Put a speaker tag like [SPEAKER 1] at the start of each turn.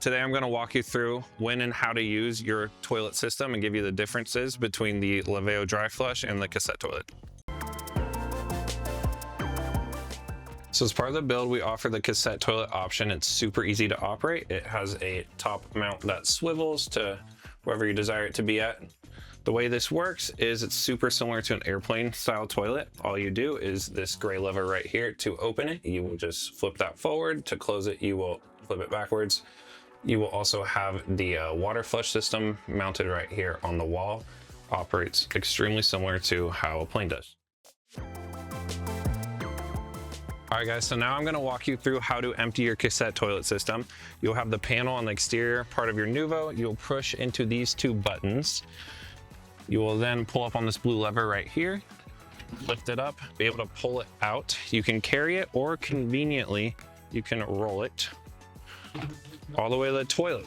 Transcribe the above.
[SPEAKER 1] Today I'm going to walk you through when and how to use your toilet system and give you the differences between the Laveo dry flush and the cassette toilet. So as part of the build, we offer the cassette toilet option. It's super easy to operate. It has a top mount that swivels to wherever you desire it to be at. The way this works is it's super similar to an airplane style toilet. All you do is this gray lever right here to open it. You will just flip that forward. To close it, you will flip it backwards. You will also have the water flush system mounted right here on the wall. Operates extremely similar to how a plane does. All right guys, so now I'm going to walk you through how to empty your cassette toilet system. You'll have the panel on the exterior part of your Noovo. You'll push into these two buttons. You will then pull up on this blue lever right here, lift it up, be able to pull it out. You can carry it, or conveniently, you can roll it all the way to the toilet.